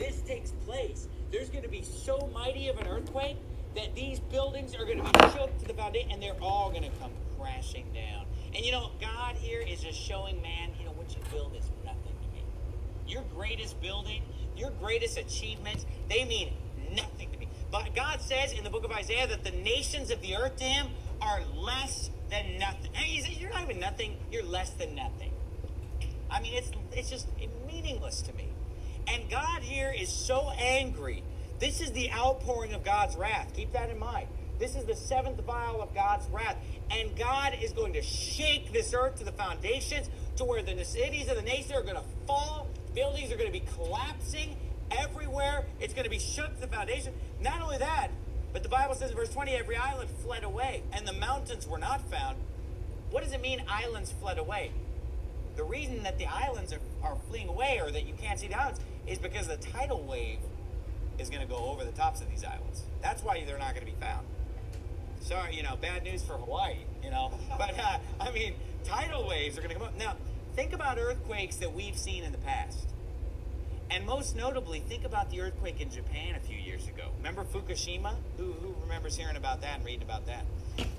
this takes place, there's going to be so mighty of an earthquake that these buildings are going to be shook to the foundation, and they're all going to come crashing down. And God here is just showing man, what you build is nothing to me. Your greatest building, your greatest achievements, they mean nothing to me. But God says in the book of Isaiah that the nations of the earth to him are less than nothing. And he says, you're not even nothing, you're less than nothing. I mean, it's just meaningless to me. And God here is so angry. This is the outpouring of God's wrath. Keep that in mind. This is the seventh vial of God's wrath. And God is going to shake this earth to the foundations to where the cities of the nation are going to fall. Buildings are going to be collapsing everywhere. It's going to be shook to the foundation. Not only that, but the Bible says in verse 20, every island fled away and the mountains were not found. What does it mean islands fled away? The reason that the islands are fleeing away, or that you can't see the islands, is because the tidal wave is going to go over the tops of these islands. That's why they're not going to be found. Sorry, bad news for Hawaii, But, tidal waves are going to come up. Now, think about earthquakes that we've seen in the past. And most notably, think about the earthquake in Japan a few years ago. Remember Fukushima? Who remembers hearing about that and reading about that?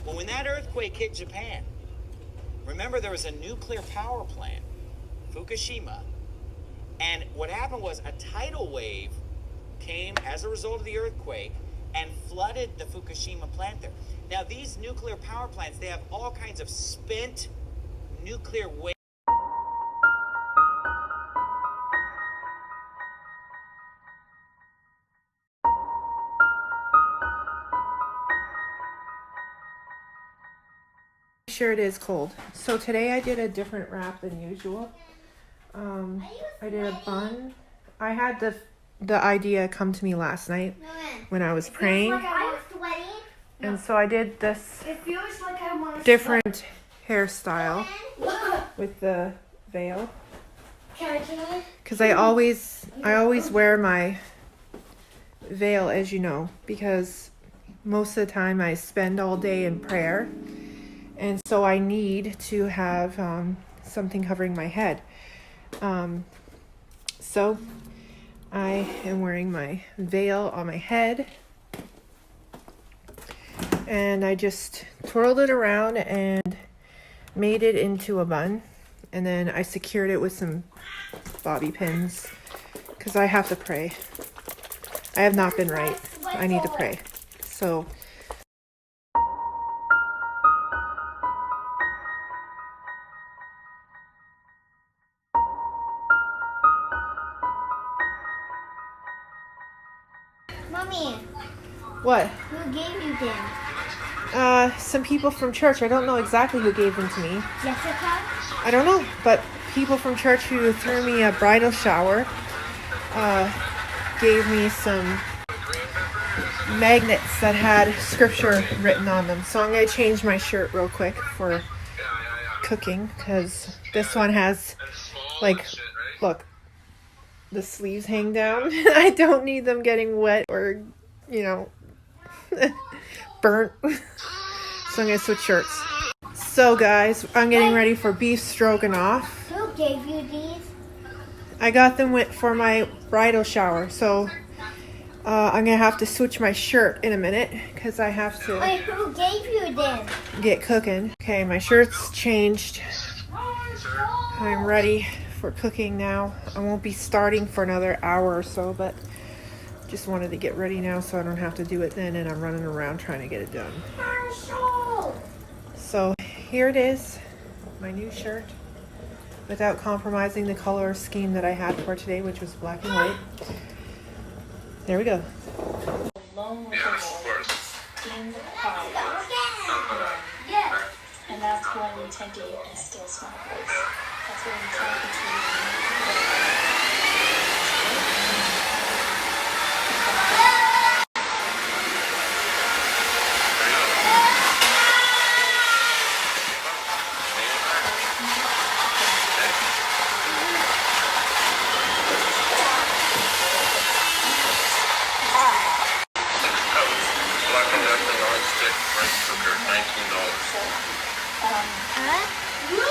Well, when that earthquake hit Japan, remember there was a nuclear power plant, Fukushima, and what happened was a tidal wave came as a result of the earthquake and flooded the Fukushima plant there. Now, these nuclear power plants, they have all kinds of spent nuclear waste. Sure, it is cold. So today I did a different wrap than usual. I did a bun. I had the idea come to me last night when I was praying. And so I did this different hairstyle with the veil. Because I always wear my veil, as you know, because most of the time I spend all day in prayer. And so I need to have something covering my head. So I am wearing my veil on my head. And I just twirled it around and made it into a bun. And then I secured it with some bobby pins because I have to pray. I have not been right. I need to pray. So Mommy, what? who gave you them? Some people from church. I don't know exactly who gave them to me. Jessica? I don't know, but people from church who threw me a bridal shower gave me some magnets that had scripture written on them. So I'm going to change my shirt real quick for cooking because this one has, look, the sleeves hang down. I don't need them getting wet or, burnt. So I'm going to switch shirts. So guys, I'm getting ready for beef stroganoff. Who gave you these? I got them for my bridal shower. So I'm going to have to switch my shirt in a minute because I have to Wait, who gave you them? get cooking. Okay, my shirt's changed. I'm ready for cooking now. I won't be starting for another hour or so, but just wanted to get ready now so I don't have to do it then and I'm running around trying to get it done. So here it is, my new shirt, without compromising the color scheme that I had for today, which was black and white. There we go. Alone with the Lord in the quiet. And that's when we tend to hear a still small voice. That's when we tend to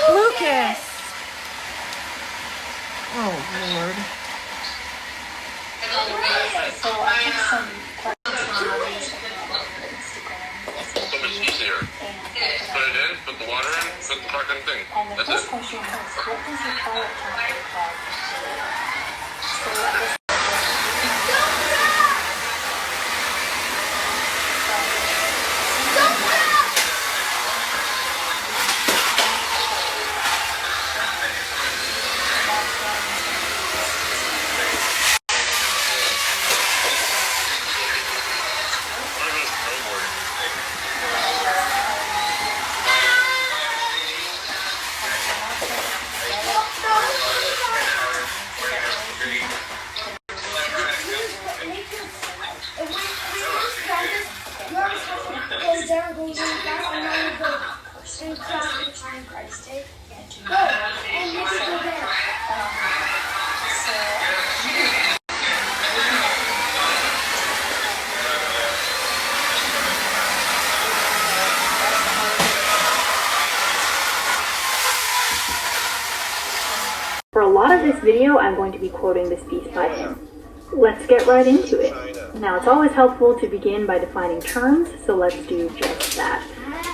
Lucas! Oh, Lord. some questions from our viewers have been all over Instagram. So much easier. Put it in, put the water in, put the fucking thing. And the That's first it. question is, what does your pilot calendar have today? So I guess I'm gonna go snowboard. For a lot of this video, I'm going to be quoting this piece by him. Let's get right into it. Now, it's always helpful to begin by defining terms, so let's do just that.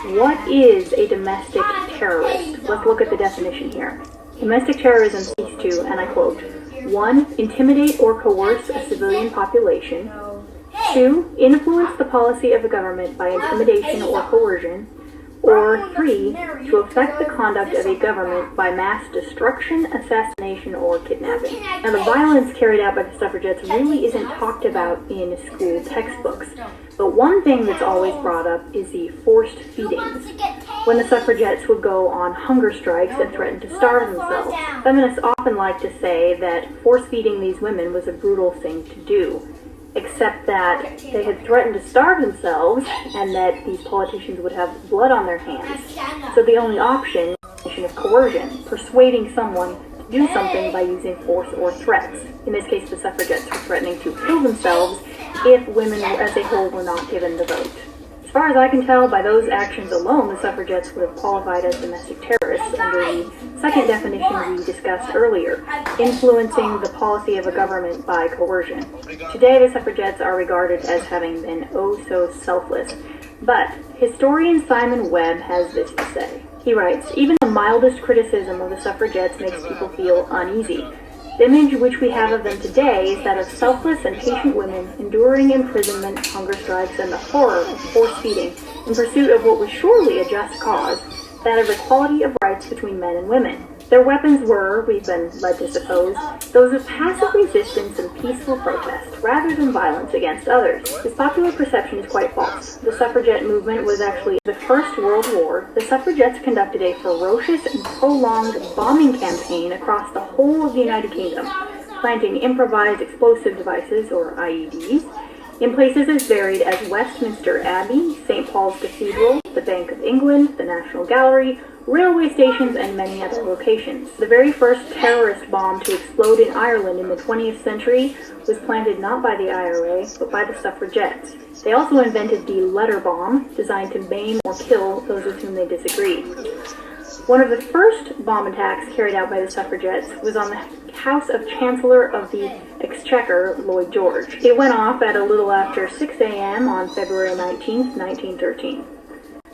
What is a domestic terrorist? Let's look at the definition here. Domestic terrorism seeks to, and I quote, 1. Intimidate or coerce a civilian population. 2. Influence the policy of a government by intimidation or coercion. Or 3. To affect the conduct of a government by mass destruction, assassination, or kidnapping. Now, the violence carried out by the suffragettes really isn't talked about in school textbooks. But one thing that's always brought up is the forced feedings. When the suffragettes would go on hunger strikes and threaten to starve themselves, feminists often like to say that force feeding these women was a brutal thing to do. Except that they had threatened to starve themselves and that these politicians would have blood on their hands. So the only option is of coercion, persuading someone to do something by using force or threats. In this case, the suffragettes were threatening to kill themselves if women as a whole were not given the vote. As far as I can tell, by those actions alone, the suffragettes would have qualified as domestic terrorists under the second definition we discussed earlier, influencing the policy of a government by coercion. Today, the suffragettes are regarded as having been oh so selfless. But historian Simon Webb has this to say. He writes, even the mildest criticism of the suffragettes makes people feel uneasy. The image which we have of them today is that of selfless and patient women enduring imprisonment, hunger strikes, and the horror of force feeding in pursuit of what was surely a just cause, that of equality of rights between men and women. Their weapons were, we've been led to suppose, those of passive resistance and peaceful protest, rather than violence against others. This popular perception is quite false. The suffragette movement was actually the First World War. The suffragettes conducted a ferocious and prolonged bombing campaign across the whole of the United Kingdom, planting improvised explosive devices, or IEDs, in places as varied as Westminster Abbey, St. Paul's Cathedral, the Bank of England, the National Gallery, railway stations, and many other locations. The very first terrorist bomb to explode in Ireland in the 20th century was planted not by the IRA, but by the suffragettes. They also invented the letter bomb, designed to maim or kill those with whom they disagreed. One of the first bomb attacks carried out by the suffragettes was on the house of Chancellor of the Exchequer, Lloyd George. It went off at a little after 6 a.m. on February 19, 1913.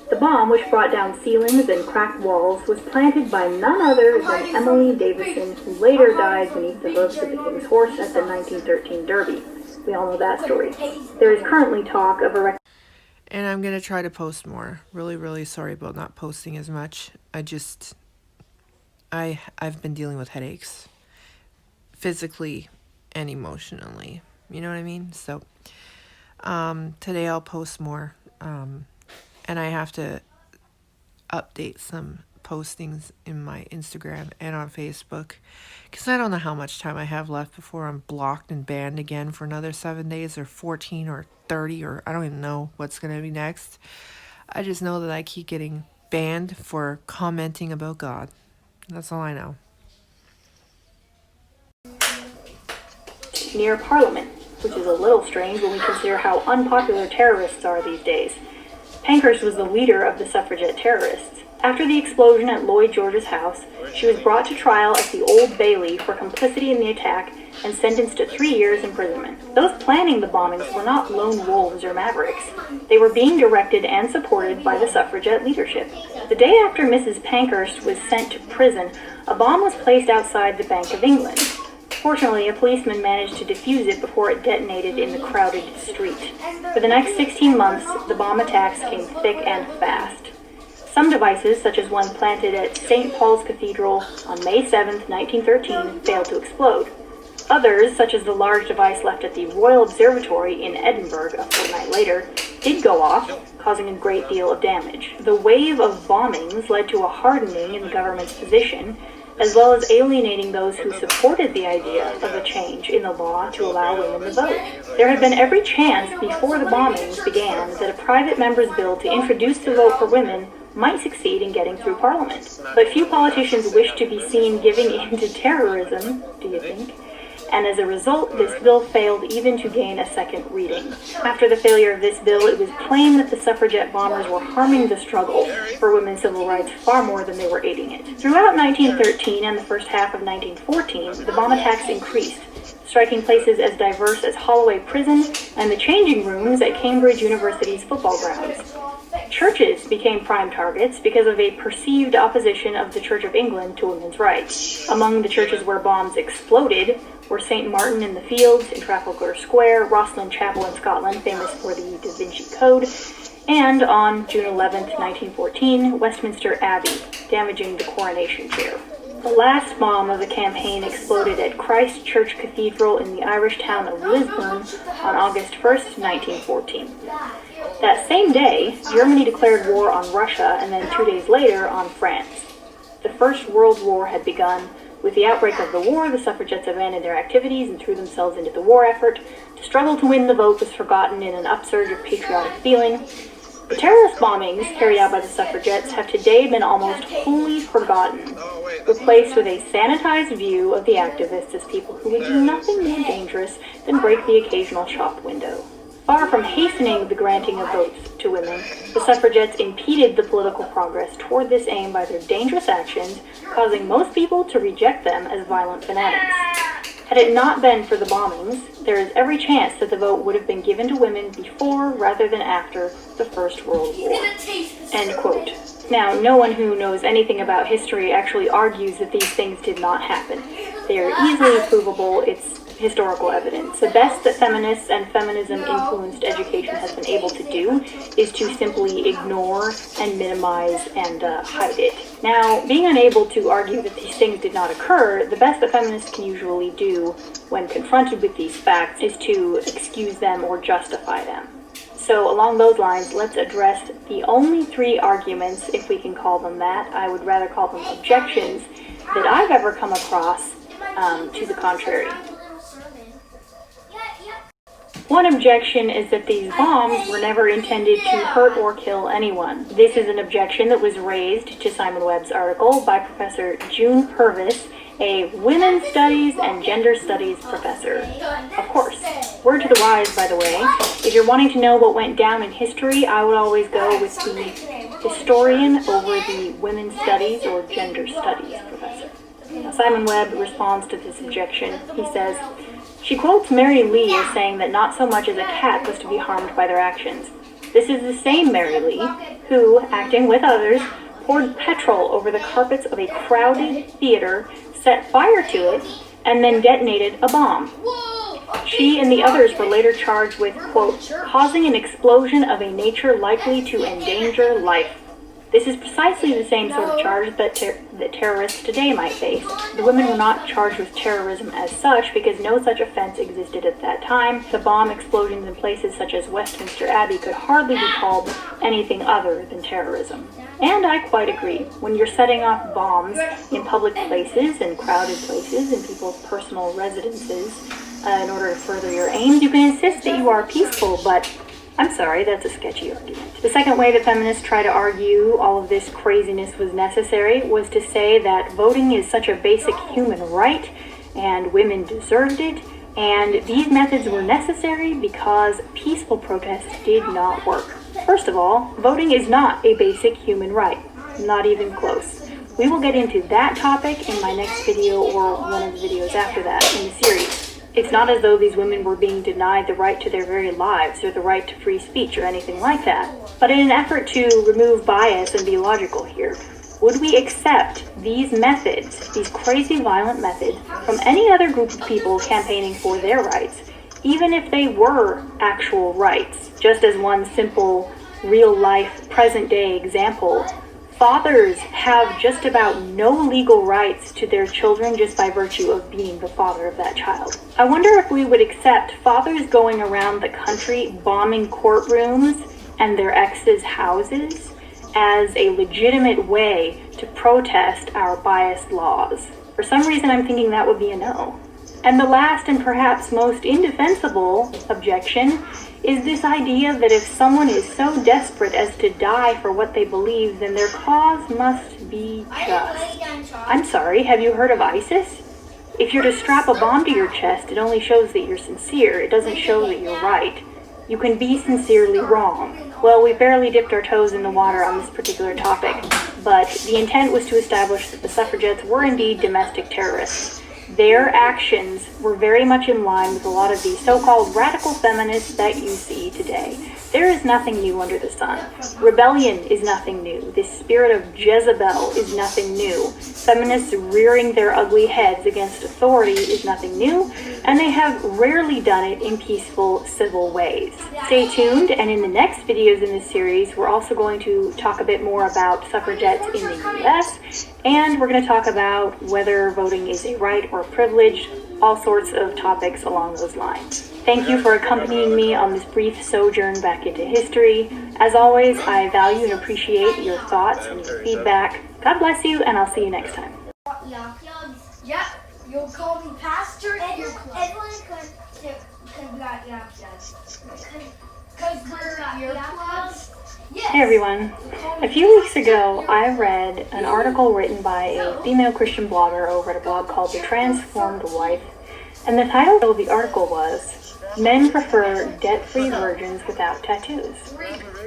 The bomb, which brought down ceilings and cracked walls, was planted by none other than Emily Davison, who later died beneath the hoofs of the King's horse at the 1913 Derby. We all know that story. There is currently talk of a And I'm going to try to post more. Really, really sorry about not posting as much. I've been dealing with headaches. Physically and emotionally. You know what I mean? So, today I'll post more. And I have to update some postings in my Instagram and on Facebook. Because I don't know how much time I have left before I'm blocked and banned again for another 7 days or 14 or 30 or I don't even know what's going to be next. I just know that I keep getting banned for commenting about God. That's all I know. near Parliament, which is a little strange when we consider how unpopular terrorists are these days. Pankhurst was the leader of the suffragette terrorists. After the explosion at Lloyd George's house, she was brought to trial at the Old Bailey for complicity in the attack and sentenced to 3 years imprisonment. Those planning the bombings were not lone wolves or mavericks. They were being directed and supported by the suffragette leadership. The day after Mrs. Pankhurst was sent to prison, a bomb was placed outside the Bank of England. Fortunately, a policeman managed to defuse it before it detonated in the crowded street. For the next 16 months, the bomb attacks came thick and fast. Some devices, such as one planted at St. Paul's Cathedral on May 7, 1913, failed to explode. Others, such as the large device left at the Royal Observatory in Edinburgh a fortnight later, did go off, causing a great deal of damage. The wave of bombings led to a hardening in the government's position, as well as alienating those who supported the idea of a change in the law to allow women to vote. There had been every chance before the bombings began that a private member's bill to introduce the vote for women might succeed in getting through Parliament. But few politicians wished to be seen giving in to terrorism, do you think? And as a result, this bill failed even to gain a second reading. After the failure of this bill, it was plain that the suffragette bombers were harming the struggle for women's civil rights far more than they were aiding it. Throughout 1913 and the first half of 1914, the bomb attacks increased, striking places as diverse as Holloway Prison and the changing rooms at Cambridge University's football grounds. Churches became prime targets because of a perceived opposition of the Church of England to women's rights. Among the churches where bombs exploded were St. Martin in the Fields in Trafalgar Square, Rosslyn Chapel in Scotland, famous for the Da Vinci Code, and on June 11, 1914, Westminster Abbey, damaging the coronation chair. The last bomb of the campaign exploded at Christ Church Cathedral in the Irish town of Lisburn on August 1, 1914. That same day, Germany declared war on Russia and then 2 days later on France. The First World War had begun. With the outbreak of the war, the suffragettes abandoned their activities and threw themselves into the war effort. To struggle to win the vote was forgotten in an upsurge of patriotic feeling. The terrorist bombings carried out by the suffragettes have today been almost wholly forgotten, replaced with a sanitized view of the activists as people who would do nothing more dangerous than break the occasional shop window. Far from hastening the granting of votes to women, the suffragettes impeded the political progress toward this aim by their dangerous actions, causing most people to reject them as violent fanatics. Had it not been for the bombings, there is every chance that the vote would have been given to women before rather than after the First World War. End quote. Now, no one who knows anything about history actually argues that these things did not happen. They are easily provable. It's historical evidence. The best that feminists and feminism-influenced education has been able to do is to simply ignore and minimize and hide it. Now, being unable to argue that these things did not occur, the best that feminists can usually do when confronted with these facts is to excuse them or justify them. So along those lines, let's address the only 3 arguments, if we can call them that, I would rather call them objections, that I've ever come across to the contrary. One objection is that these bombs were never intended to hurt or kill anyone. This is an objection that was raised to Simon Webb's article by Professor June Purvis, a women's studies and gender studies professor. Of course, word to the wise, by the way, if you're wanting to know what went down in history, I would always go with the historian over the women's studies or gender studies professor. Now, Simon Webb responds to this objection. He says, she quotes Mary Lee as saying that not so much as a cat was to be harmed by their actions. This is the same Mary Lee who, acting with others, poured petrol over the carpets of a crowded theater, set fire to it, and then detonated a bomb. She and the others were later charged with, quote, causing an explosion of a nature likely to endanger life. This is precisely the same sort of charge that terrorists today might face. The women were not charged with terrorism as such because no such offense existed at that time. The bomb explosions in places such as Westminster Abbey could hardly be called anything other than terrorism. And I quite agree. When you're setting off bombs in public places and crowded places in people's personal residences in order to further your aims, you can insist that you are peaceful, but I'm sorry, that's a sketchy argument. The second way that feminists try to argue all of this craziness was necessary was to say that voting is such a basic human right and women deserved it, and these methods were necessary because peaceful protests did not work. First of all, voting is not a basic human right, not even close. We will get into that topic in my next video or one of the videos after that in the series. It's not as though these women were being denied the right to their very lives or the right to free speech or anything like that. But in an effort to remove bias and be logical here, would we accept these methods, these crazy violent methods, from any other group of people campaigning for their rights, even if they were actual rights? Just as one simple, real-life, present-day example, fathers have just about no legal rights to their children just by virtue of being the father of that child. I wonder if we would accept fathers going around the country bombing courtrooms and their exes' houses as a legitimate way to protest our biased laws. For some reason, I'm thinking that would be a no. And the last and perhaps most indefensible objection is this idea that if someone is so desperate as to die for what they believe, then their cause must be just. I'm sorry, have you heard of ISIS? If you're to strap a bomb to your chest, it only shows that you're sincere. It doesn't show that you're right. You can be sincerely wrong. Well, we barely dipped our toes in the water on this particular topic, but the intent was to establish that the suffragettes were indeed domestic terrorists. Their actions were very much in line with a lot of these so-called radical feminists that you see today. There is nothing new under the sun. Rebellion is nothing new. This spirit of Jezebel is nothing new. Feminists rearing their ugly heads against authority is nothing new, and they have rarely done it in peaceful, civil ways. Stay tuned, and in the next videos in this series, we're also going to talk a bit more about suffragettes in the US, and we're going to talk about whether voting is a right or a privilege, all sorts of topics along those lines. Thank you for accompanying me on this brief sojourn back into history. As always, I value and appreciate your thoughts and your feedback. God bless you, and I'll see you next time. Yeah, you'll call me pastor if you're close. Everyone could got earplugs. Because we're earplugs? Yes. Hey everyone. A few weeks ago, I read an article written by a female Christian blogger over at a blog called The Transformed Wife, and the title of the article was, Men Prefer Debt-Free Virgins Without Tattoos.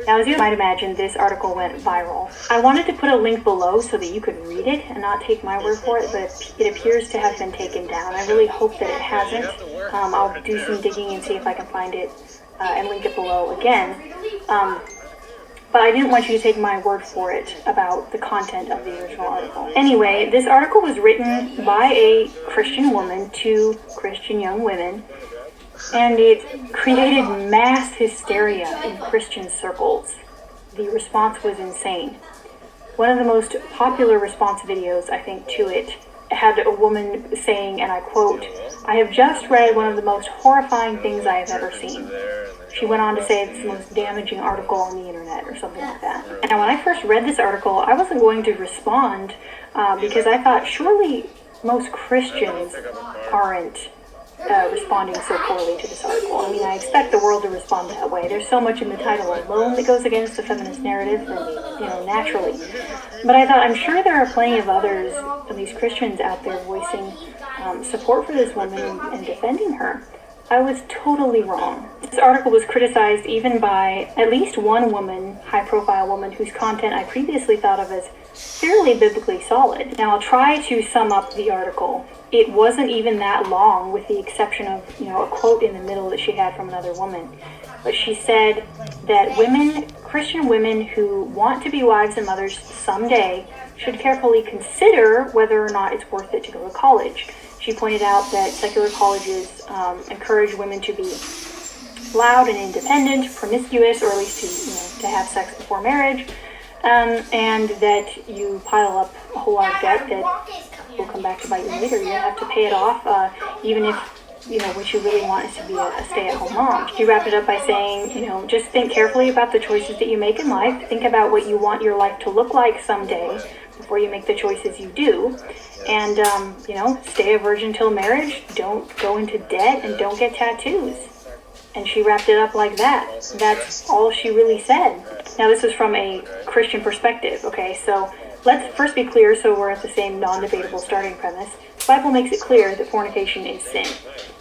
Now, as you might imagine, this article went viral. I wanted to put a link below so that you could read it and not take my word for it, but it appears to have been taken down. I really hope that it hasn't. I'll do some digging and see if I can find it and link it below again. But I didn't want you to take my word for it about the content of the original article. Anyway, this article was written by a Christian woman to Christian young women, and it created mass hysteria in Christian circles. The response was insane. One of the most popular response videos, I think, to it had a woman saying, and I quote, "I have just read one of the most horrifying things I have ever seen." She went on to say it's the most damaging article on the internet or something like that. And when I first read this article, I wasn't going to respond because I thought surely most Christians aren't responding so poorly to this article. I mean, I expect the world to respond that way. There's so much in the title alone that goes against the feminist narrative that, naturally. But I thought, I'm sure there are plenty of others, at least Christians out there, voicing support for this woman and defending her. I was totally wrong. This article was criticized even by at least one woman, high-profile woman, whose content I previously thought of as fairly biblically solid. Now, I'll try to sum up the article. It wasn't even that long, with the exception of, a quote in the middle that she had from another woman. But she said that women, Christian women who want to be wives and mothers someday, should carefully consider whether or not it's worth it to go to college. She pointed out that secular colleges encourage women to be loud and independent, promiscuous, or at least to have sex before marriage, and that you pile up a whole lot of debt that will come back to bite you later. You have to pay it off, even if what you really want is to be a stay-at-home mom. She wrapped it up by saying, just think carefully about the choices that you make in life. Think about what you want your life to look like someday before you make the choices you do. And, stay a virgin till marriage, don't go into debt, and don't get tattoos. And she wrapped it up like that. That's all she really said. Now, this is from a Christian perspective, okay? So let's first be clear so we're at the same non-debatable starting premise. The Bible makes it clear that fornication is sin.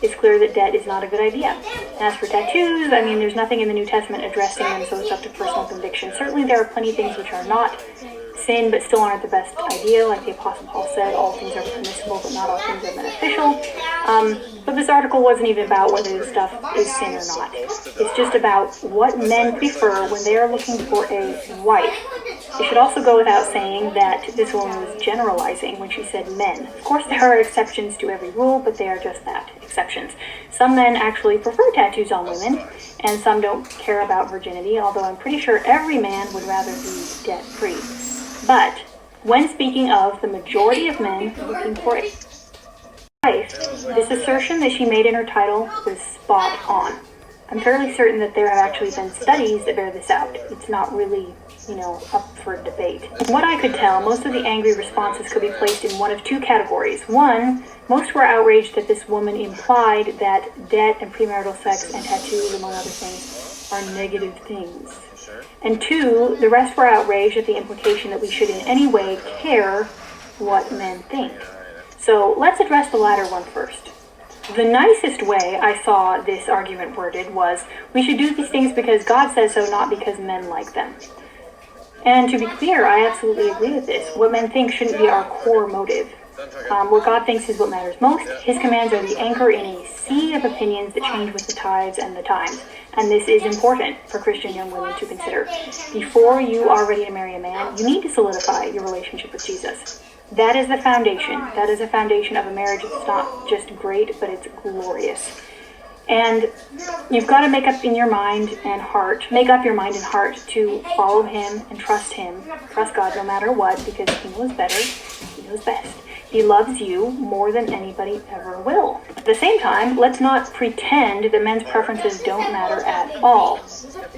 It's clear that debt is not a good idea. And as for tattoos, I mean, there's nothing in the New Testament addressing them, so it's up to personal conviction. Certainly there are plenty of things which are not sin, but still aren't the best idea. Like the Apostle Paul said, all things are permissible, but not all things are beneficial. But this article wasn't even about whether this stuff is sin or not. It's just about what men prefer when they are looking for a wife. It should also go without saying that this woman was generalizing when she said men. Of course, there are exceptions to every rule, but they are just that, exceptions. Some men actually prefer tattoos on women, and some don't care about virginity, although I'm pretty sure every man would rather be debt-free. But when speaking of the majority of men looking for a wife, this assertion that she made in her title was spot on. I'm fairly certain that there have actually been studies that bear this out. It's not really, up for debate. From what I could tell, most of the angry responses could be placed in one of two categories. One, most were outraged that this woman implied that debt and premarital sex and tattoos, among other things, are negative things. And two, the rest were outraged at the implication that we should in any way care what men think. So let's address the latter one first. The nicest way I saw this argument worded was, we should do these things because God says so, not because men like them. And to be clear, I absolutely agree with this. What men think shouldn't be our core motive. What God thinks is what matters most. His commands are the anchor in a sea of opinions that change with the tides and the times. And this is important for Christian young women to consider. Before you are ready to marry a man, you need to solidify your relationship with Jesus. That is the foundation. That is the foundation of a marriage. It's not just great, but it's glorious. And you've got to make up your mind and heart to follow him and trust him. Trust God no matter what, because he knows better. He knows best. He loves you more than anybody ever will. At the same time, let's not pretend that men's preferences don't matter at all.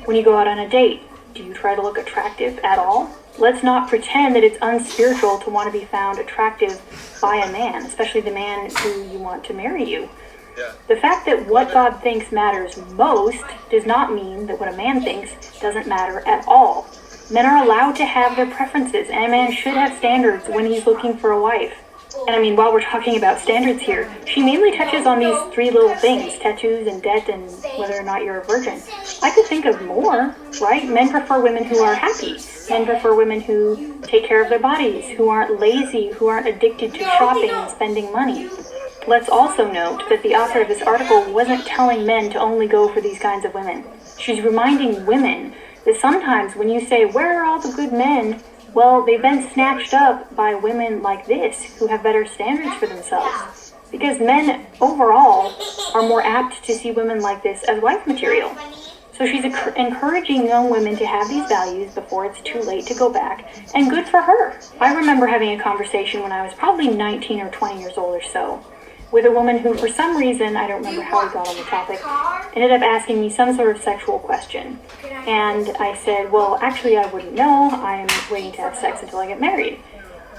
When you go out on a date, do you try to look attractive at all? Let's not pretend that it's unspiritual to want to be found attractive by a man, especially the man who you want to marry you. The fact that what God thinks matters most does not mean that what a man thinks doesn't matter at all. Men are allowed to have their preferences, and a man should have standards when he's looking for a wife. And I mean, while we're talking about standards here, she mainly touches on these three little things, tattoos and debt and whether or not you're a virgin. I could think of more, right? Men prefer women who are happy. Men prefer women who take care of their bodies, who aren't lazy, who aren't addicted to shopping and spending money. Let's also note that the author of this article wasn't telling men to only go for these kinds of women. She's reminding women that sometimes when you say, where are all the good men? Well, they've been snatched up by women like this who have better standards for themselves. Because men overall are more apt to see women like this as wife material. So she's encouraging young women to have these values before it's too late to go back, and good for her. I remember having a conversation when I was probably 19 or 20 years old or so, with a woman who, for some reason, I don't remember how we got on the topic, ended up asking me some sort of sexual question. And I said, well, actually, I wouldn't know. I'm waiting to have sex until I get married.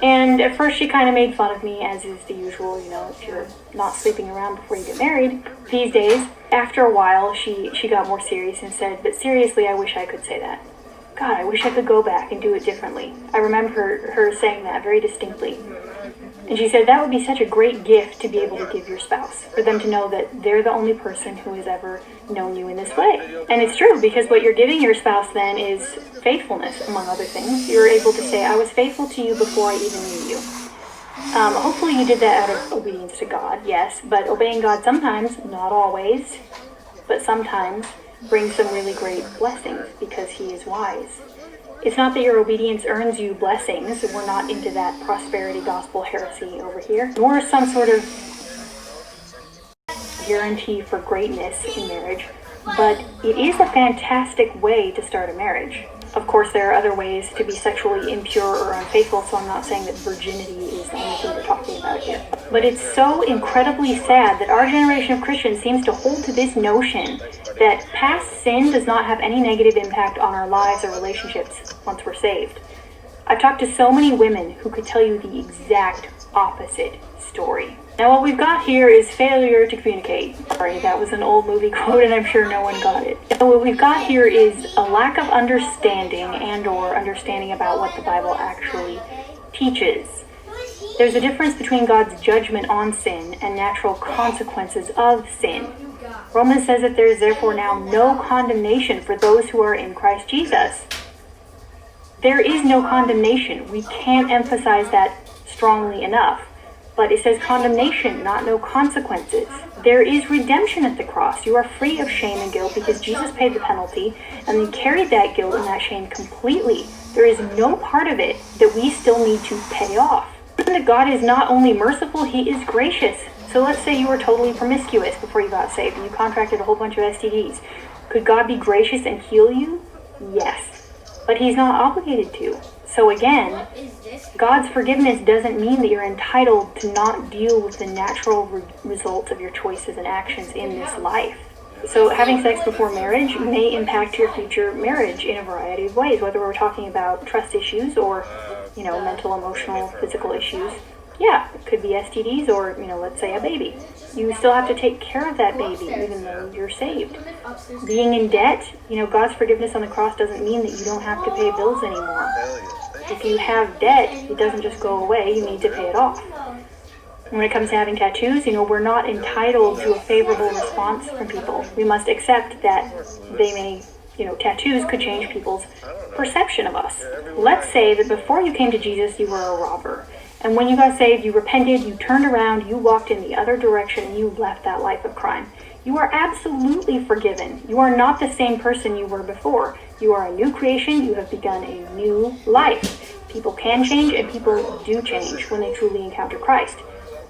And at first, she kind of made fun of me, as is the usual, if you're not sleeping around before you get married. These days, after a while, she got more serious and said, but seriously, I wish I could say that. God, I wish I could go back and do it differently. I remember her saying that very distinctly. And she said that would be such a great gift to be able to give your spouse, for them to know that they're the only person who has ever known you in this way. And it's true, because what you're giving your spouse then is faithfulness, among other things. You're able to say, I was faithful to you before I even knew you. Hopefully you did that out of obedience to God, yes, but obeying God sometimes, not always, but sometimes brings some really great blessings because he is wise. It's not that your obedience earns you blessings. We're not into that prosperity gospel heresy over here. Nor some sort of guarantee for greatness in marriage. But it is a fantastic way to start a marriage. Of course, there are other ways to be sexually impure or unfaithful, so I'm not saying that virginity is the only thing we're talking about here. But it's so incredibly sad that our generation of Christians seems to hold to this notion that past sin does not have any negative impact on our lives or relationships once we're saved. I've talked to so many women who could tell you the exact opposite story. Now what we've got here is failure to communicate. Sorry, that was an old movie quote and I'm sure no one got it. So what we've got here is a lack of understanding and or understanding about what the Bible actually teaches. There's a difference between God's judgment on sin and natural consequences of sin. Romans says that there is therefore now no condemnation for those who are in Christ Jesus. There is no condemnation. We can't emphasize that strongly enough. But it says condemnation, not no consequences. There is redemption at the cross. You are free of shame and guilt because Jesus paid the penalty and then carried that guilt and that shame completely. There is no part of it that we still need to pay off. That God is not only merciful, he is gracious. So let's say you were totally promiscuous before you got saved and you contracted a whole bunch of STDs. Could God be gracious and heal you? Yes. But he's not obligated to. So again, God's forgiveness doesn't mean that you're entitled to not deal with the natural results of your choices and actions in this life. So having sex before marriage may impact your future marriage in a variety of ways, whether we're talking about trust issues or, mental, emotional, physical issues. Yeah, it could be STDs or, let's say a baby. You still have to take care of that baby even though you're saved. Being in debt, God's forgiveness on the cross doesn't mean that you don't have to pay bills anymore. If you have debt, it doesn't just go away, you need to pay it off. When it comes to having tattoos, we're not entitled to a favorable response from people. We must accept that they may, tattoos could change people's perception of us. Let's say that before you came to Jesus, you were a robber. And when you got saved, you repented, you turned around, you walked in the other direction, and you left that life of crime. You are absolutely forgiven. You are not the same person you were before. You are a new creation. You have begun a new life. People can change, and people do change when they truly encounter Christ.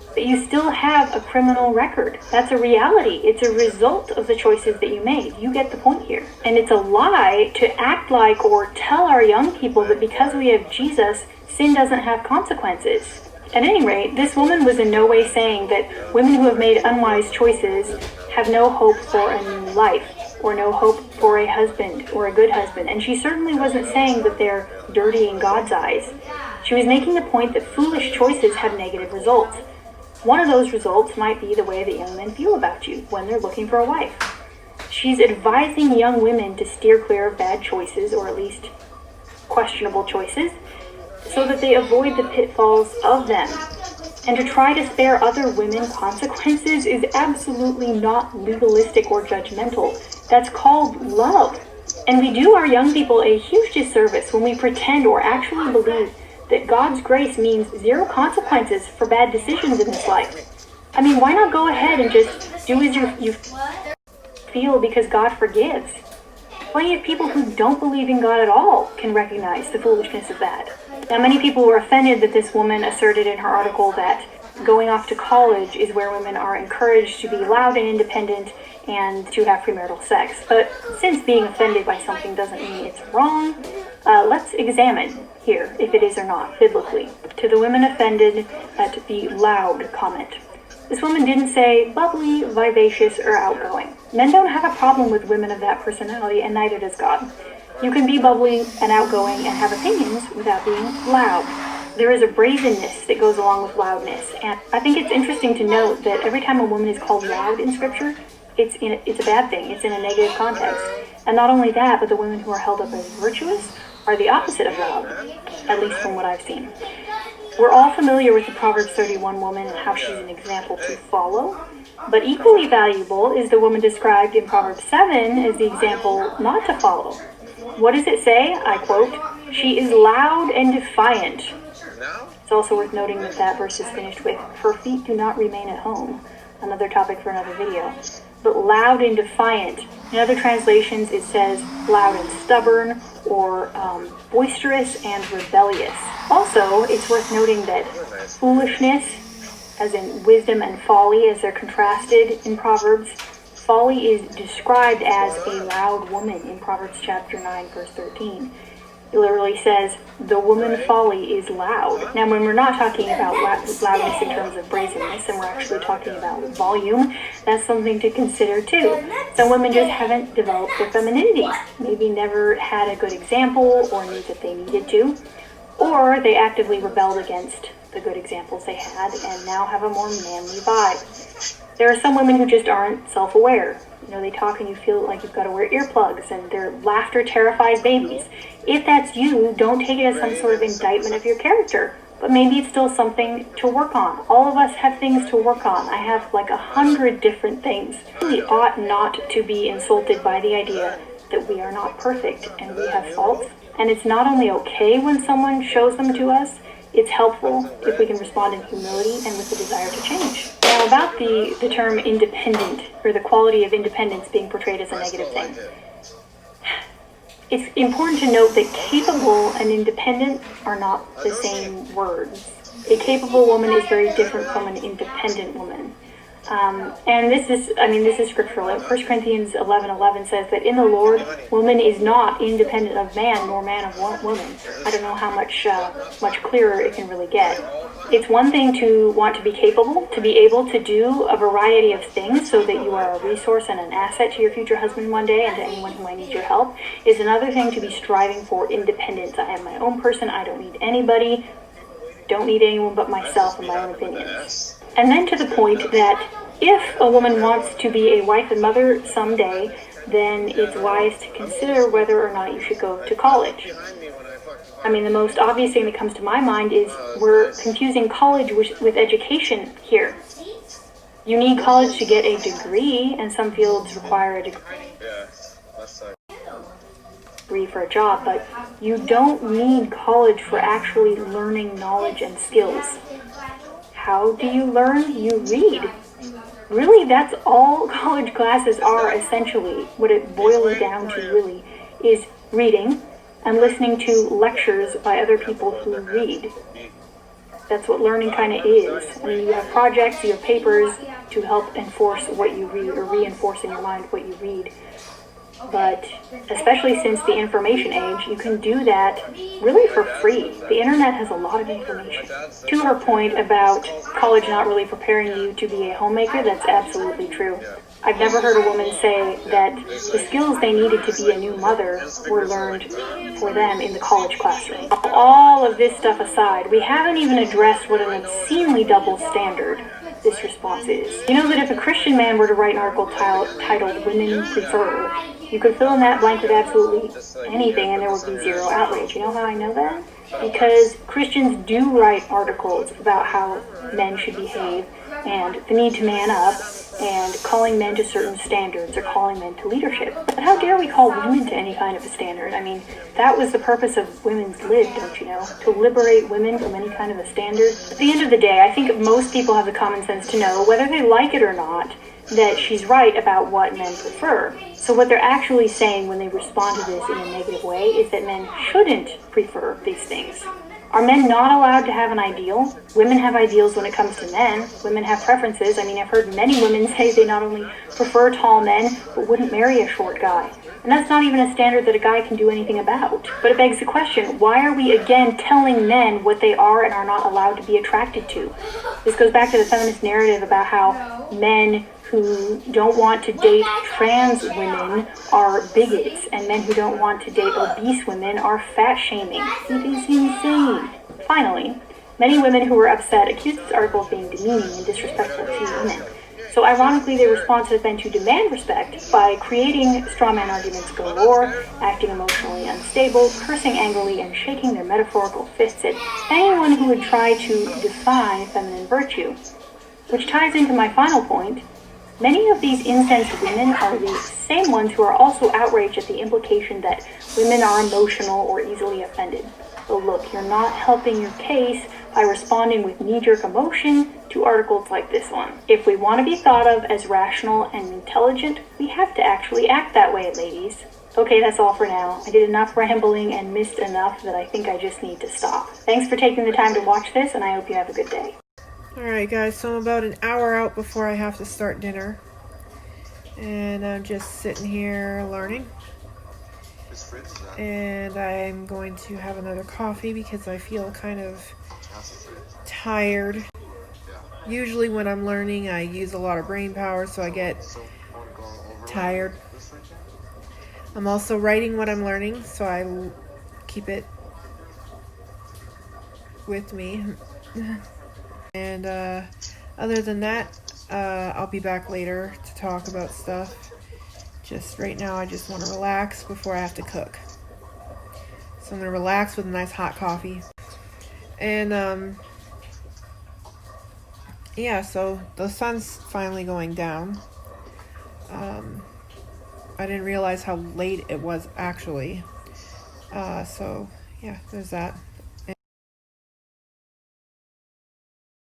But you still have a criminal record. That's a reality. It's a result of the choices that you made. You get the point here. And it's a lie to act like or tell our young people that because we have Jesus, sin doesn't have consequences. At any rate, this woman was in no way saying that women who have made unwise choices have no hope for a new life, or no hope for a husband or a good husband. And she certainly wasn't saying that they're dirty in God's eyes. She was making the point that foolish choices have negative results. One of those results might be the way that young men feel about you when they're looking for a wife. She's advising young women to steer clear of bad choices, or at least questionable choices, so that they avoid the pitfalls of them. And to try to spare other women consequences is absolutely not legalistic or judgmental. That's called love. And we do our young people a huge disservice when we pretend or actually believe that God's grace means zero consequences for bad decisions in this life. I mean, why not go ahead and just do as you feel, because God forgives? Plenty of people who don't believe in God at all can recognize the foolishness of that. Now, many people were offended that this woman asserted in her article that going off to college is where women are encouraged to be loud and independent and to have premarital sex. But since being offended by something doesn't mean it's wrong, let's examine here if it is or not, biblically. To the women offended at the loud comment. This woman didn't say bubbly, vivacious, or outgoing. Men don't have a problem with women of that personality, and neither does God. You can be bubbly and outgoing and have opinions without being loud. There is a brazenness that goes along with loudness, and I think it's interesting to note that every time a woman is called loud in Scripture, it's a bad thing. It's in a negative context. And not only that, but the women who are held up as virtuous are the opposite of loud, at least from what I've seen. We're all familiar with the Proverbs 31 woman and how she's an example to follow, but equally valuable is the woman described in Proverbs 7 as the example not to follow. What does it say? I quote, "She is loud and defiant." It's also worth noting that that verse is finished with, "Her feet do not remain at home." Another topic for another video. But loud and defiant. In other translations, it says loud and stubborn, or boisterous and rebellious. Also, it's worth noting that foolishness, as in wisdom and folly, as they're contrasted in Proverbs, folly is described as a loud woman in Proverbs chapter 9, verse 13. It literally says, the woman folly is loud. Now, when we're not talking about loudness in terms of brazenness, and we're actually talking about volume, that's something to consider too. Some women just haven't developed their femininity, maybe never had a good example or knew that they needed to, or they actively rebelled against the good examples they had and now have a more manly vibe. There are some women who just aren't self-aware. They talk and you feel like you've got to wear earplugs, and their laughter terrifies babies. If that's you, don't take it as some sort of indictment of your character. but maybe it's still something to work on. All of us have things to work on. I have like 100 different things. We ought not to be insulted by the idea that we are not perfect and we have faults. And it's not only okay when someone shows them to us, it's helpful if we can respond in humility and with the desire to change. Now, about the term independent, or the quality of independence being portrayed as a negative thing. It's important to note that capable and independent are not the same words. A capable woman is very different from an independent woman. And this is scriptural. 1 Corinthians 11:11 says that in the Lord, woman is not independent of man, nor man of woman. I don't know how much clearer it can really get. It's one thing to want to be capable, to be able to do a variety of things so that you are a resource and an asset to your future husband one day and to anyone who might need your help. It's another thing to be striving for independence. I am my own person. I don't need anybody. Don't need anyone but myself and my own opinions. And then to the point that if a woman wants to be a wife and mother someday, then it's wise to consider whether or not you should go to college. I mean, the most obvious thing that comes to my mind is we're confusing college with education here. You need college to get a degree, and some fields require a degree for a job, but you don't need college for actually learning knowledge and skills. How do you learn? You read. Really, that's all college classes are essentially. What it boils down to really is reading and listening to lectures by other people who read. That's what learning kind of is. I mean, you have projects, you have papers to help enforce what you read or reinforce in your mind what you read. But especially since the information age, you can do that really for free. The internet has a lot of information. To her point about college not really preparing you to be a homemaker, that's absolutely true. I've never heard a woman say that the skills they needed to be a new mother were learned for them in the college classroom. All of this stuff aside, we haven't even addressed what an obscenely double standard this response is. You know that if a Christian man were to write an article titled Women Prefer, you could fill in that blank with absolutely anything and there would be zero outrage. You know how I know that? Because Christians do write articles about how men should behave and the need to man up and calling men to certain standards or calling men to leadership. But how dare we call women to any kind of a standard? I mean, that was the purpose of women's lib, don't you know? To liberate women from any kind of a standard. At the end of the day, I think most people have the common sense to know, whether they like it or not, that she's right about what men prefer. So what they're actually saying when they respond to this in a negative way is that men shouldn't prefer these things. Are men not allowed to have an ideal? Women have ideals when it comes to men. Women have preferences. I mean, I've heard many women say they not only prefer tall men, but wouldn't marry a short guy. And that's not even a standard that a guy can do anything about. But it begs the question, why are we again telling men what they are and are not allowed to be attracted to? This goes back to the feminist narrative about how men who don't want to date trans women are bigots, and men who don't want to date obese women are fat shaming. It is insane. Finally, many women who were upset accused this article of being demeaning and disrespectful to women. So ironically, their response has been to demand respect by creating straw man arguments galore, acting emotionally unstable, cursing angrily, and shaking their metaphorical fists at anyone who would try to define feminine virtue. Which ties into my final point. Many of these incensed women are the same ones who are also outraged at the implication that women are emotional or easily offended. But look, you're not helping your case by responding with knee-jerk emotion to articles like this one. If we want to be thought of as rational and intelligent, we have to actually act that way, ladies. Okay, that's all for now. I did enough rambling and missed enough that I think I just need to stop. Thanks for taking the time to watch this, and I hope you have a good day. Alright guys, so I'm about an hour out before I have to start dinner. And I'm just sitting here learning. And I'm going to have another coffee because I feel kind of tired. Usually when I'm learning I use a lot of brain power, so I get tired. I'm also writing what I'm learning, so I keep it with me. And other than that, I'll be back later to talk about stuff. Just right now I just want to relax before I have to cook. So I'm going to relax with a nice hot coffee. And yeah, so the sun's finally going down. I didn't realize how late it was actually. So yeah, there's that.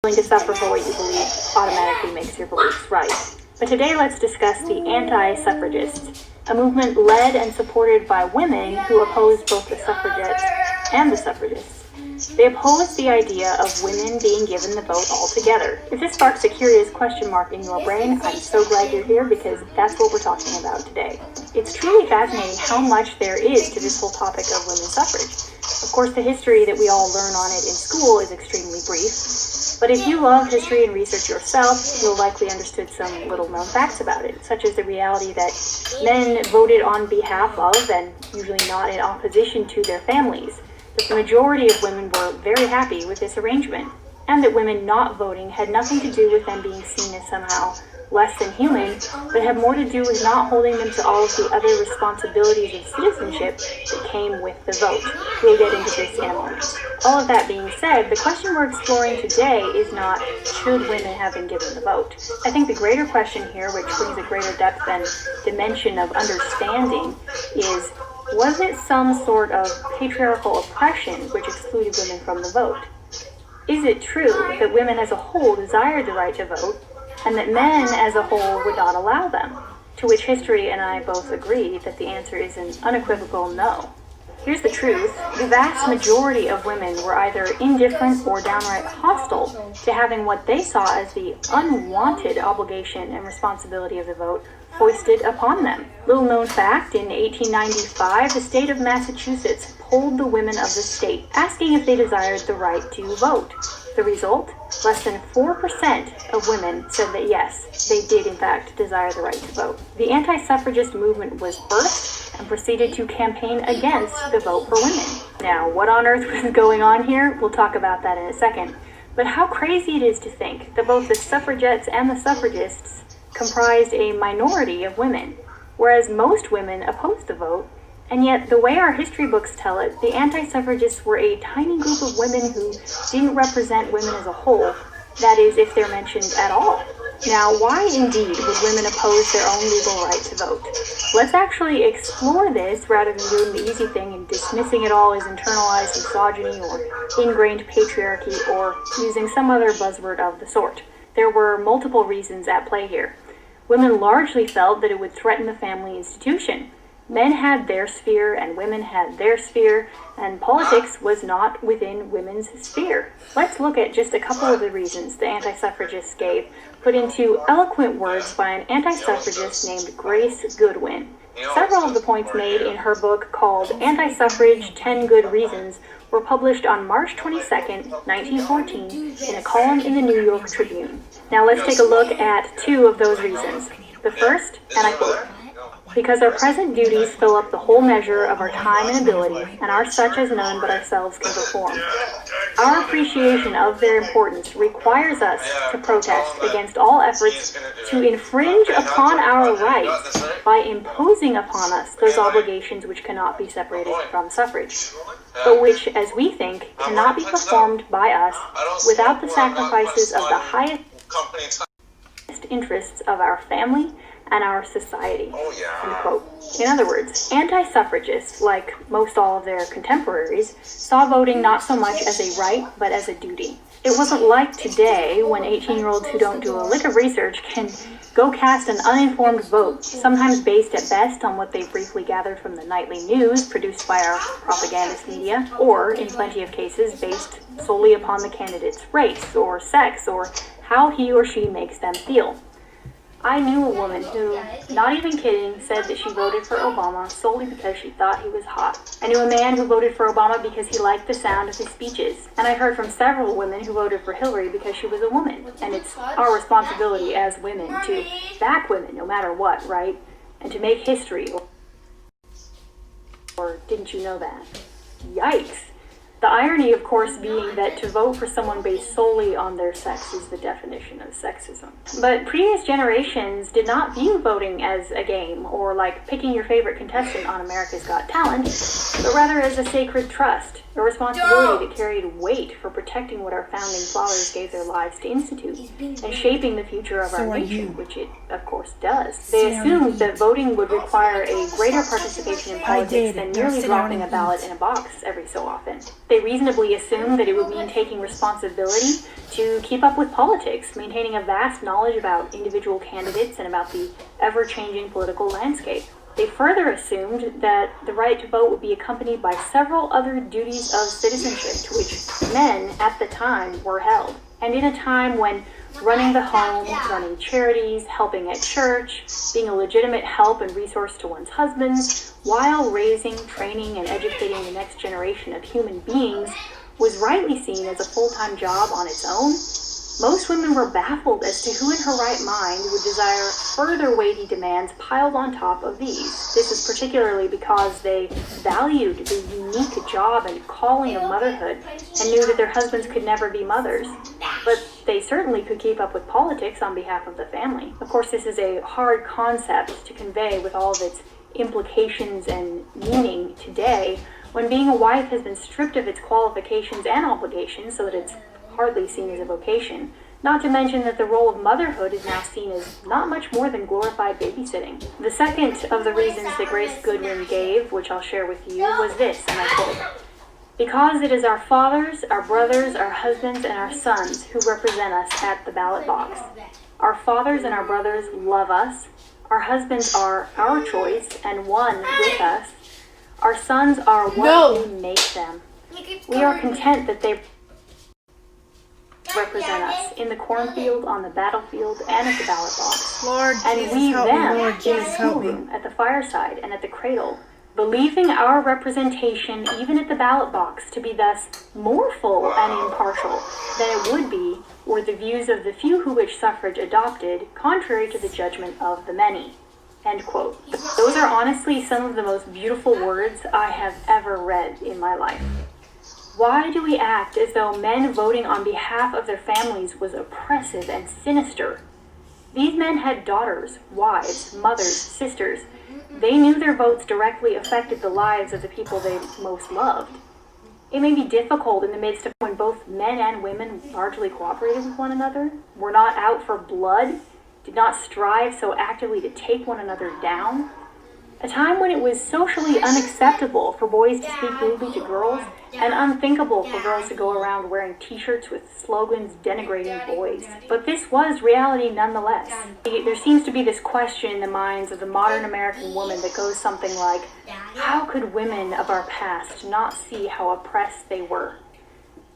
Willing to suffer for what you believe automatically makes your beliefs right. But today let's discuss the anti-suffragists, a movement led and supported by women who opposed both the suffragettes and the suffragists. They opposed the idea of women being given the vote altogether. If this sparks a curious question mark in your brain, I'm so glad you're here because that's what we're talking about today. It's truly fascinating how much there is to this whole topic of women's suffrage. Of course, the history that we all learn on it in school is extremely brief, but if you love history and research yourself, you'll likely understood some little-known facts about it, such as the reality that men voted on behalf of, and usually not in opposition to, their families. That the majority of women were very happy with this arrangement, and that women not voting had nothing to do with them being seen as somehow less than human, but had more to do with not holding them to all of the other responsibilities of citizenship that came with the vote. We'll get into this in a moment. All of that being said, the question we're exploring today is not, should women have been given the vote? I think the greater question here, which brings a greater depth and dimension of understanding, is, was it some sort of patriarchal oppression which excluded women from the vote? Is it true that women as a whole desired the right to vote, and that men as a whole would not allow them? To which history and I both agree that the answer is an unequivocal no. Here's the truth. The vast majority of women were either indifferent or downright hostile to having what they saw as the unwanted obligation and responsibility of the vote foisted upon them. Little known fact, in 1895, the state of Massachusetts polled the women of the state, asking if they desired the right to vote. The result? Less than 4% of women said that yes, they did in fact desire the right to vote. The anti-suffragist movement was birthed and proceeded to campaign against the vote for women. Now, what on earth was going on here? We'll talk about that in a second. But how crazy it is to think that both the suffragettes and the suffragists comprised a minority of women, whereas most women opposed the vote, and yet the way our history books tell it, the anti-suffragists were a tiny group of women who didn't represent women as a whole, that is, if they're mentioned at all. Now, why indeed would women oppose their own legal right to vote? Let's actually explore this rather than doing the easy thing and dismissing it all as internalized misogyny or ingrained patriarchy or using some other buzzword of the sort. There were multiple reasons at play here. Women largely felt that it would threaten the family institution. Men had their sphere and women had their sphere, and politics was not within women's sphere. Let's look at just a couple of the reasons the anti-suffragists gave, put into eloquent words by an anti-suffragist named Grace Goodwin. Several of the points made in her book called Anti-Suffrage 10 Good Reasons were published on March 22nd, 1914 in a column in the New York Tribune. Now let's take a look at two of those reasons. The first, and I quote, "Because our present duties fill up the whole measure of our time and ability, and are such as none but ourselves can perform. Our appreciation of their importance requires us to protest against all efforts to infringe upon our rights by imposing upon us those obligations which cannot be separated from suffrage, but which, as we think, cannot be performed by us without the sacrifices of the highest interests of our family and our society." End quote. In other words, anti-suffragists, like most all of their contemporaries, saw voting not so much as a right, but as a duty. It wasn't like today, when 18-year-olds who don't do a lick of research can go cast an uninformed vote, sometimes based at best on what they briefly gathered from the nightly news produced by our propagandist media, or, in plenty of cases, based solely upon the candidate's race, or sex, or how he or she makes them feel. I knew a woman who, not even kidding, said that she voted for Obama solely because she thought he was hot. I knew a man who voted for Obama because he liked the sound of his speeches. And I heard from several women who voted for Hillary because she was a woman. And it's our responsibility as women to back women no matter what, right? And to make history. Or didn't you know that? Yikes. The irony, of course, being that to vote for someone based solely on their sex is the definition of sexism. But previous generations did not view voting as a game, or like picking your favorite contestant on America's Got Talent, but rather as a sacred trust. a responsibility that carried weight for protecting what our founding fathers gave their lives to institute, and shaping the future of our nation, which it, of course, does. They assumed that voting would require a greater participation in politics than merely dropping a ballot in a box every so often. They reasonably assumed that it would mean taking responsibility to keep up with politics, maintaining a vast knowledge about individual candidates and about the ever-changing political landscape. They further assumed that the right to vote would be accompanied by several other duties of citizenship to which men at the time were held. And in a time when running the home, running charities, helping at church, being a legitimate help and resource to one's husbands, while raising, training, and educating the next generation of human beings was rightly seen as a full-time job on its own, most women were baffled as to who in her right mind would desire further weighty demands piled on top of these. This is particularly because they valued the unique job and calling of motherhood and knew that their husbands could never be mothers. But they certainly could keep up with politics on behalf of the family. Of course, this is a hard concept to convey with all of its implications and meaning today, when being a wife has been stripped of its qualifications and obligations so that it's hardly seen as a vocation, not to mention that the role of motherhood is now seen as not much more than glorified babysitting. The second of the reasons that Grace Goodwin gave, which I'll share with you, was this, and I quote, "Because it is our fathers, our brothers, our husbands, and our sons who represent us at the ballot box. Our fathers and our brothers love us. Our husbands are our choice and one with us. Our sons are what we make them. We are content that they represent us in the cornfield, on the battlefield, and at the ballot box. Lord And Jesus, we help them me. Lord in the Jesus, help me. schoolroom, at the fireside, and at the cradle, believing our representation, even at the ballot box, to be thus more full and impartial than it would be were the views of the few who wish suffrage adopted, contrary to the judgment of the many." End quote. Those are honestly some of the most beautiful words I have ever read in my life. Why do we act as though men voting on behalf of their families was oppressive and sinister? These men had daughters, wives, mothers, sisters. They knew their votes directly affected the lives of the people they most loved. It may be difficult in the midst of when both men and women largely cooperated with one another, were not out for blood, did not strive so actively to take one another down. A time when it was socially unacceptable for boys to speak rudely to girls, and unthinkable for girls to go around wearing t-shirts with slogans denigrating boys. But this was reality nonetheless. There seems to be this question in the minds of the modern American woman that goes something like, how could women of our past not see how oppressed they were?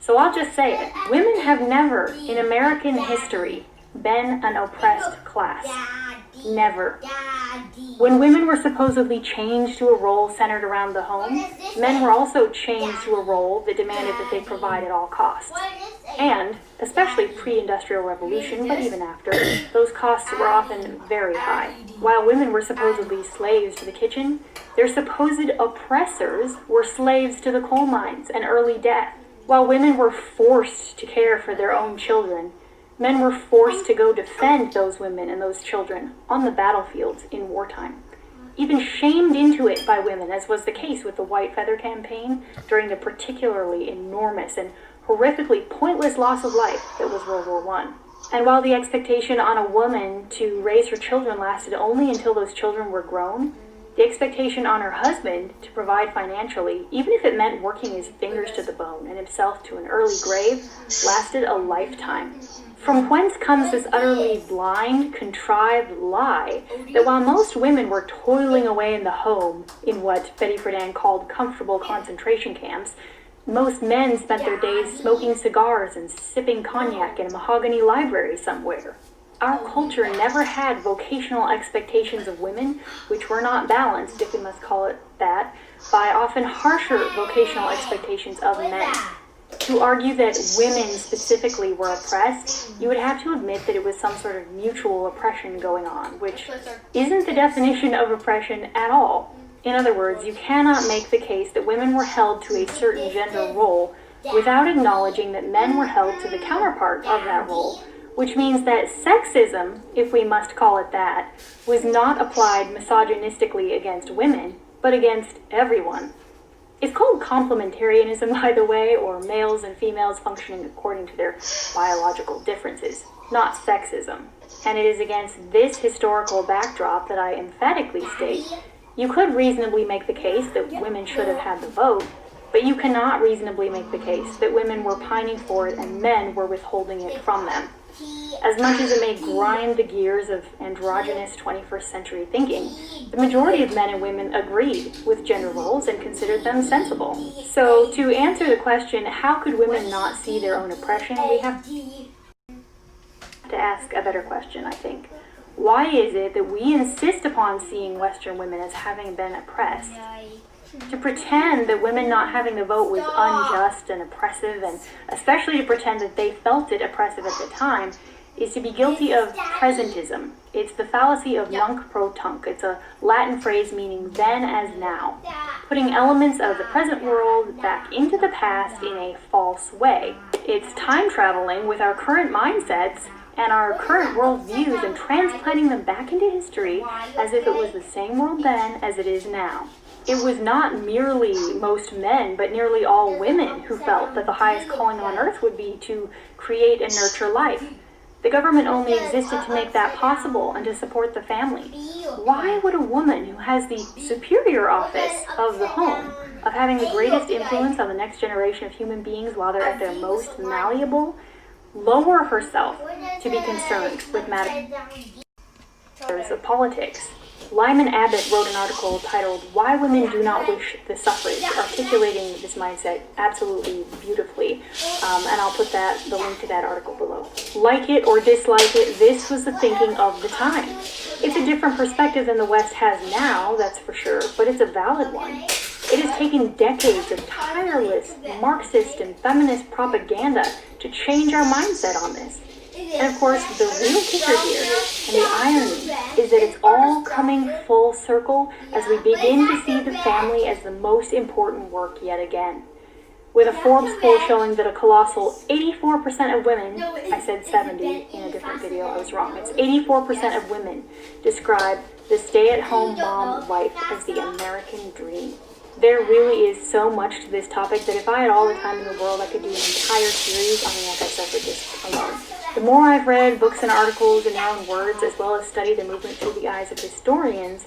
So I'll just say it. Women have never, in American history, been an oppressed class. Never. When women were supposedly changed to a role centered around the home, men were also changed to a role that demanded that they provide at all costs. And, especially pre-industrial revolution, but even after, those costs were often very high. While women were supposedly slaves to the kitchen, their supposed oppressors were slaves to the coal mines and early death. While women were forced to care for their own children, men were forced to go defend those women and those children on the battlefields in wartime. Even shamed into it by women, as was the case with the White Feather Campaign during the particularly enormous and horrifically pointless loss of life that was World War I. And while the expectation on a woman to raise her children lasted only until those children were grown, the expectation on her husband to provide financially, even if it meant working his fingers to the bone and himself to an early grave, lasted a lifetime. From whence comes this utterly blind, contrived lie that while most women were toiling away in the home in what Betty Friedan called comfortable concentration camps, most men spent their days smoking cigars and sipping cognac in a mahogany library somewhere. Our culture never had vocational expectations of women, which were not balanced, if we must call it that, by often harsher vocational expectations of men. To argue that women specifically were oppressed, you would have to admit that it was some sort of mutual oppression going on, which isn't the definition of oppression at all. In other words, you cannot make the case that women were held to a certain gender role without acknowledging that men were held to the counterpart of that role, which means that sexism, if we must call it that, was not applied misogynistically against women, but against everyone. It's called complementarianism, by the way, or males and females functioning according to their biological differences, not sexism. And it is against this historical backdrop that I emphatically state you could reasonably make the case that women should have had the vote, but you cannot reasonably make the case that women were pining for it and men were withholding it from them. As much as it may grind the gears of androgynous 21st century thinking, the majority of men and women agreed with gender roles and considered them sensible. So, to answer the question, how could women not see their own oppression, we have to ask a better question, I think. Why is it that we insist upon seeing Western women as having been oppressed? To pretend that women not having the vote was unjust and oppressive, and especially to pretend that they felt it oppressive at the time, is to be guilty of presentism. It's the fallacy of nunc pro tunc. It's a Latin phrase meaning then as now, putting elements of the present world back into the past in a false way. It's time traveling with our current mindsets and our current worldviews and transplanting them back into history as if it was the same world then as it is now. It was not merely most men, but nearly all women who felt that the highest calling on earth would be to create and nurture life. The government only existed to make that possible and to support the family. Why would a woman who has the superior office of the home, of having the greatest influence on the next generation of human beings while they're at their most malleable, lower herself to be concerned with matters of politics? Lyman Abbott wrote an article titled "Why Women Do Not Wish the Suffrage," articulating this mindset absolutely beautifully, and I'll put the link to that article below. Like it or dislike it, this was the thinking of the time. It's a different perspective than the West has now, that's for sure, but it's a valid one. It has taken decades of tireless Marxist and feminist propaganda to change our mindset on this. And of course, the real kicker here, and the irony, is that it's all coming full circle as we begin to see the family as the most important work yet again. With a Forbes poll showing that a colossal 84% of women, I said 70 in a different video, I was wrong, it's 84% of women describe the stay-at-home mom life as the American dream. There really is so much to this topic that if I had all the time in the world, I could do an entire series on the anti-suffragists alone. The more I've read books and articles in their own words, as well as studied the movement through the eyes of historians,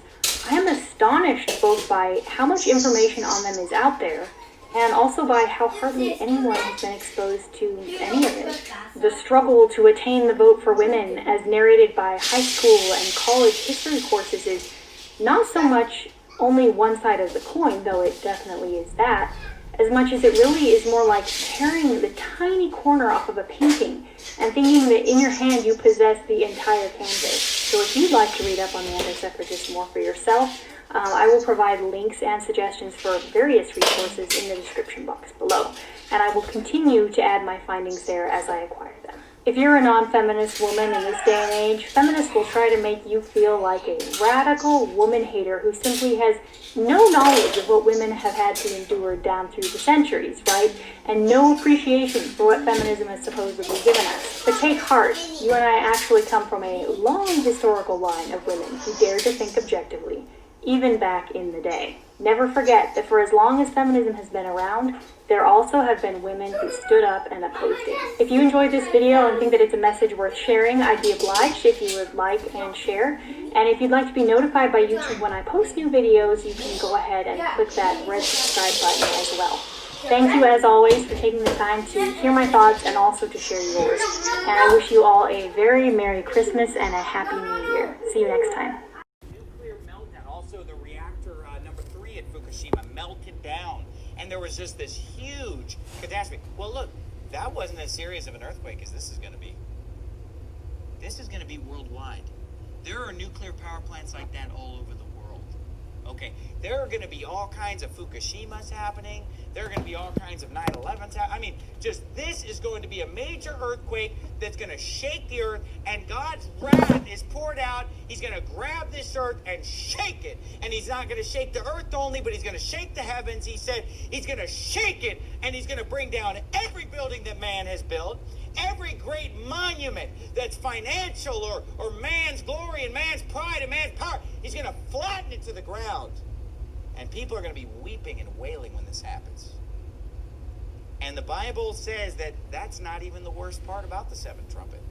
I am astonished both by how much information on them is out there, and also by how hardly anyone has been exposed to any of it. The struggle to attain the vote for women, as narrated by high school and college history courses, is not so much only one side of the coin, though it definitely is that, as much as it really is more like tearing the tiny corner off of a painting and thinking that in your hand you possess the entire canvas. So if you'd like to read up on the anti-suffragists more for yourself, I will provide links and suggestions for various resources in the description box below, and I will continue to add my findings there as I acquire them. If you're a non-feminist woman in this day and age, feminists will try to make you feel like a radical woman hater who simply has no knowledge of what women have had to endure down through the centuries, right? And no appreciation for what feminism has supposedly given us. But take heart, you and I actually come from a long historical line of women who dared to think objectively, even back in the day. Never forget that for as long as feminism has been around, there also have been women who stood up and opposed it. If you enjoyed this video and think that it's a message worth sharing, I'd be obliged if you would like and share. And if you'd like to be notified by YouTube when I post new videos, you can go ahead and click that red subscribe button as well. Thank you as always for taking the time to hear my thoughts and also to share yours. And I wish you all a very Merry Christmas and a Happy New Year. See you next time. Nuclear meltdown. Also, the reactor number 3 at Fukushima melted down, and there was just this huge catastrophe. Well, look, that wasn't as serious of an earthquake as this is going to be. This is going to be worldwide. There are nuclear power plants like that all over the world. Okay, there are going to be all kinds of Fukushimas happening. There are going to be all kinds of 9/11s happening. I mean, just this is going to be a major earthquake that's going to shake the earth, and God's wrath is poured out. He's going to grab this earth and shake it. And he's not going to shake the earth only, but he's going to shake the heavens. He said he's going to shake it, and he's going to bring down every building that man has built, every great monument that's financial or man's glory and man's pride and man's power. He's going to flatten it to the ground. And people are going to be weeping and wailing when this happens. And the Bible says that that's not even the worst part about the seventh trumpet.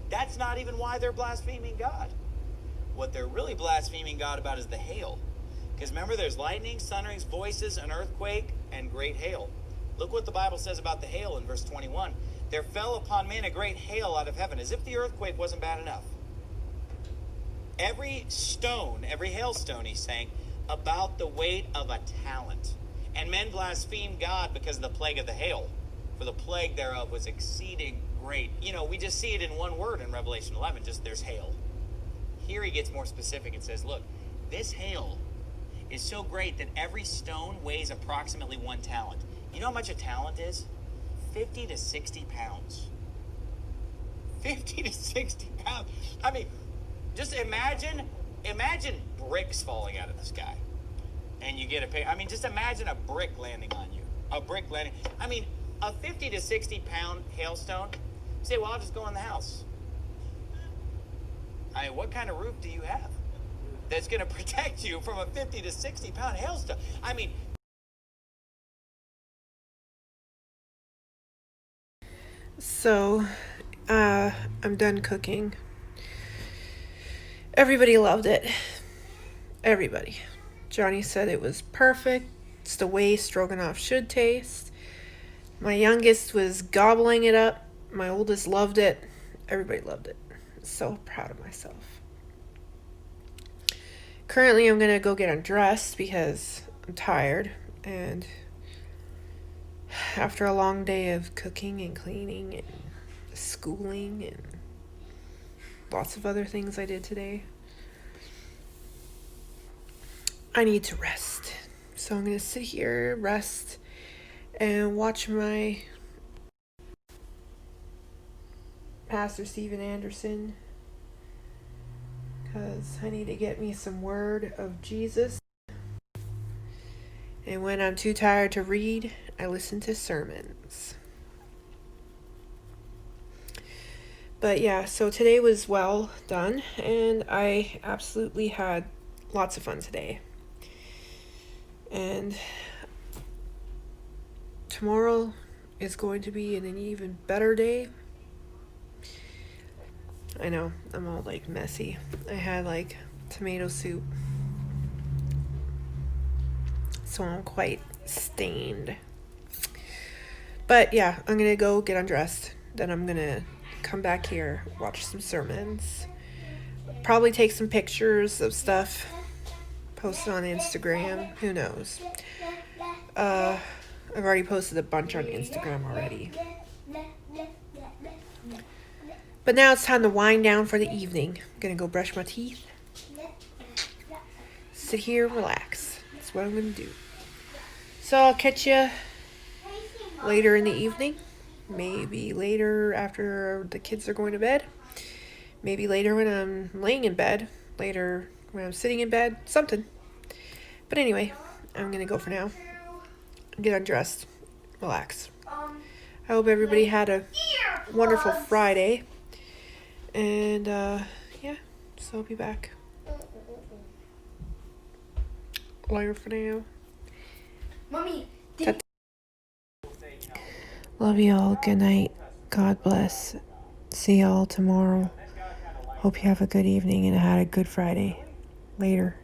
That's not even why they're blaspheming God. What they're really blaspheming God about is the hail. Because remember, there's lightning, thunderings, voices, an earthquake, and great hail. Look what the Bible says about the hail in verse 21. There fell upon men a great hail out of heaven, as if the earthquake wasn't bad enough. Every stone, every hailstone, he's saying, about the weight of a talent. And men blasphemed God because of the plague of the hail, for the plague thereof was exceeding great. You know, we just see it in one word in Revelation 11, just there's hail. Here he gets more specific and says, look, this hail is so great that every stone weighs approximately 1 talent. You know how much a talent is? 50 to 60 pounds. 50 to 60 pounds. I mean, just imagine bricks falling out of the sky. And you get a pay. I mean, just imagine a brick landing on you. A brick landing. I mean, a 50 to 60 pound hailstone. You say, well, I'll just go in the house. I mean, what kind of roof do you have that's going to protect you from a 50 to 60 pound hailstone? I mean, So, I'm done cooking. Everybody loved it. Everybody. Johnny said it was perfect. It's the way stroganoff should taste. My youngest was gobbling it up. My oldest loved it. Everybody loved it. So proud of myself. Currently, I'm going to go get undressed because I'm tired. And after a long day of cooking and cleaning and schooling and lots of other things I did today, I need to rest. So I'm going to sit here, rest, and watch my Pastor Steven Anderson, because I need to get me some word of Jesus. And when I'm too tired to read, I listen to sermons. But yeah, so today was well done, and I absolutely had lots of fun today. And tomorrow is going to be an even better day. I know, I'm all like messy. I had like tomato soup, so I'm quite stained. But yeah, I'm gonna go get undressed. Then I'm gonna come back here, watch some sermons, probably take some pictures of stuff, post it on Instagram. Who knows? I've already posted a bunch on Instagram already. But now it's time to wind down for the evening. I'm gonna go brush my teeth, sit here, relax. That's what I'm gonna do. So I'll catch you later in the evening. Maybe later after the kids are going to bed. Maybe later when I'm laying in bed. Later when I'm sitting in bed. Something. But anyway, I'm gonna go for now. Get undressed. Relax. I hope everybody had a wonderful Friday. And yeah, so I'll be back later for now. Mommy, Love you all. Good night. God bless. See y'all tomorrow. Hope you have a good evening and had a good Friday. Later.